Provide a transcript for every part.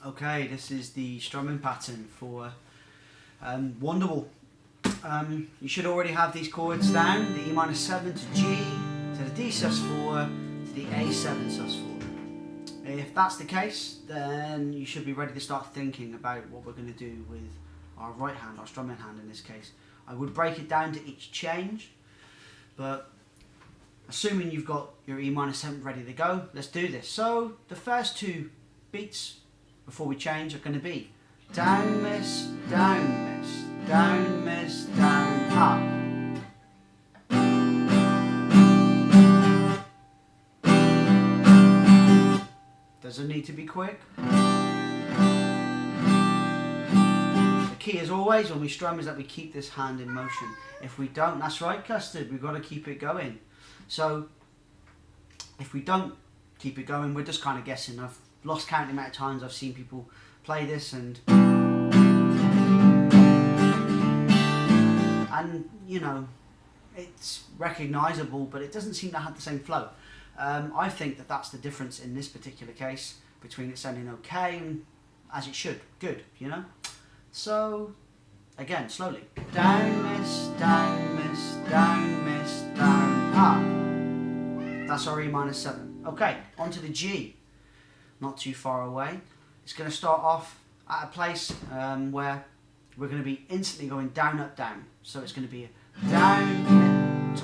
Okay, this is the strumming pattern for Wonderwall. You should already have these chords down, the E-7 to G, to the D sus4, to the A7 sus4. If that's the case, then you should be ready to start thinking about what we're going to do with our right hand, our strumming hand in this case. I would break it down to each change, but assuming you've got your E-7 ready to go, let's do this. So the first two beats before we change are going to be down, miss, down, miss, down, miss, down, up. Does it need to be quick? The key, as always, when we strum is that we keep this hand in motion. If we don't, that's right, Custard, we've got to keep it going. So if we don't keep it going, we're just kind of guessing. I've lost count the amount of times I've seen people play this and you know, it's recognisable, but it doesn't seem to have the same flow. I think that that's the difference in this particular case between it sounding okay and as it should, good, you know. So again, slowly, down, miss, down, miss, down, miss, down, up. That's our E-7. Okay, onto the G. Not too far away. It's going to start off at a place where we're going to be instantly going down, up, down. So it's going to be a down,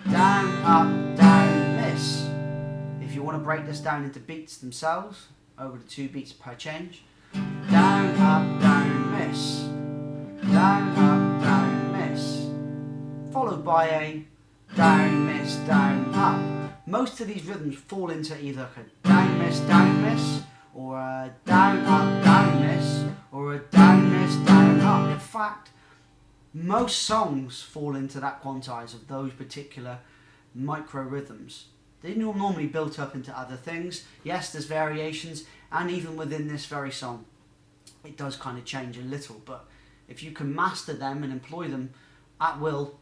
down, up, down, miss. If you want to break this down into beats themselves, over the 2 beats per change. Down, up, down, miss. Down, up, down, miss. Followed by a down, miss, down, up. Most of these rhythms fall into either a down, miss, or a down, up, down, miss, or a down, miss, down, up. In fact, most songs fall into that quantize of those particular micro rhythms. They're normally built up into other things. Yes, there's variations, and even within this very song, it does kind of change a little, but if you can master them and employ them at will,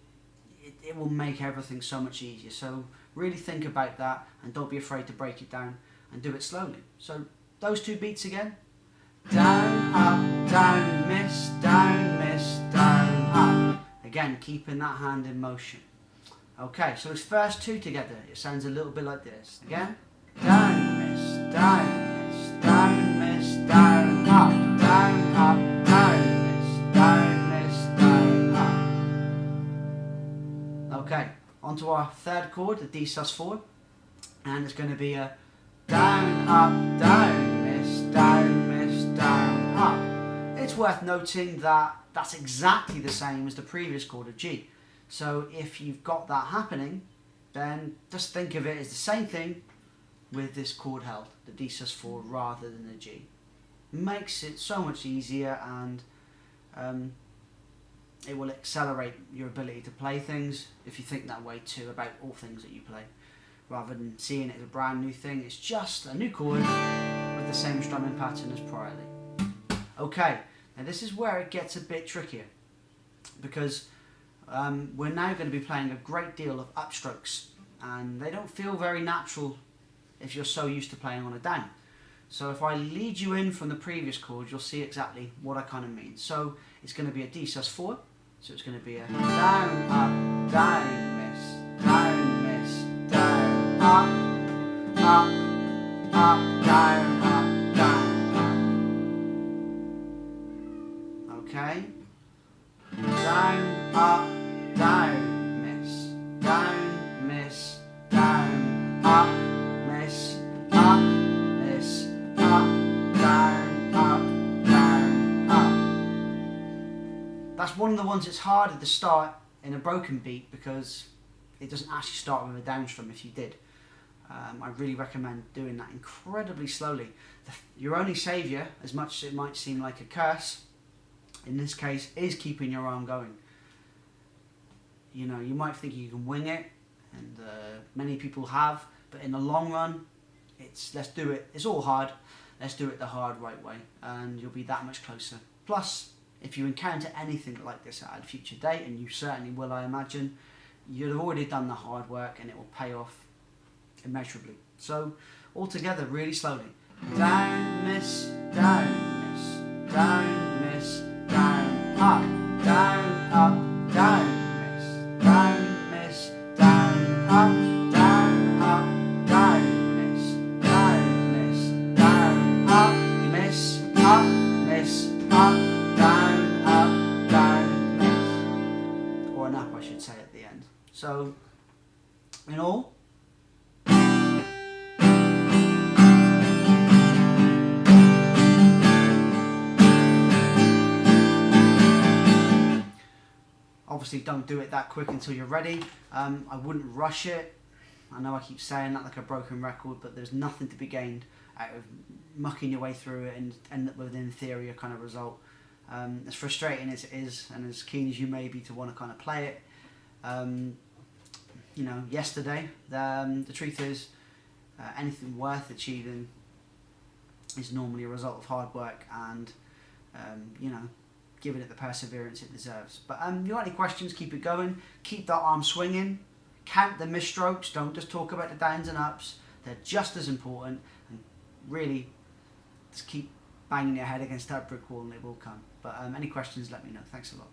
it will make everything so much easier. So really think about that and don't be afraid to break it down and do it slowly. So those 2 beats again. Down, up, down, miss, down, up. Again, keeping that hand in motion. Okay, so those first 2 together, it sounds a little bit like this. Again. Down, miss, down, miss, down, miss, down, up, down, up, down, miss, down, miss, down, up. Okay, onto our 3rd chord, the D sus4, and it's going to be a down, up, down, miss, down, miss, down, up. It's worth noting that that's exactly the same as the previous chord of G. So if you've got that happening, then just think of it as the same thing with this chord held, the D sus4 rather than the G. Makes it so much easier, and it will accelerate your ability to play things if you think that way too about all things that you play. Rather than seeing it as a brand new thing, it's just a new chord with the same strumming pattern as priorly. Okay, now this is where it gets a bit trickier, because we're now going to be playing a great deal of upstrokes, and they don't feel very natural if you're so used to playing on a down. So if I lead you in from the previous chord, you'll see exactly what I kind of mean. So it's going to be a D sus4, so it's going to be a down, up, down, miss, down, miss, down, up, up, up, down, down. Okay? Down, up, down, miss, down, miss, down, up, miss, up, miss, up, down, up, down, up. That's one of the ones that's harder to start in a broken beat because it doesn't actually start with a down strum if you did. I really recommend doing that incredibly slowly. Your only saviour, as much as it might seem like a curse, in this case, is keeping your arm going. You know, you might think you can wing it, and many people have, but in the long run, let's do it. It's all hard. Let's do it the hard right way, and you'll be that much closer. Plus, if you encounter anything like this at a future date, and you certainly will, I imagine, you'll have already done the hard work, and it will pay off immeasurably. So, all together, really slowly. Down, miss, down. obviously don't do it that quick until you're ready. I wouldn't rush it. I know I keep saying that like a broken record, but there's nothing to be gained out of mucking your way through it and end up with an inferior kind of result. As frustrating as it is, and as keen as you may be to want to kind of play it, you know, yesterday, the truth is, anything worth achieving is normally a result of hard work and, you know, giving it the perseverance it deserves. But you got any questions, keep it going, keep that arm swinging, count the missed strokes, don't just talk about the downs and ups, they're just as important, and really just keep banging your head against that brick wall and it will come. But any questions, let me know. Thanks a lot.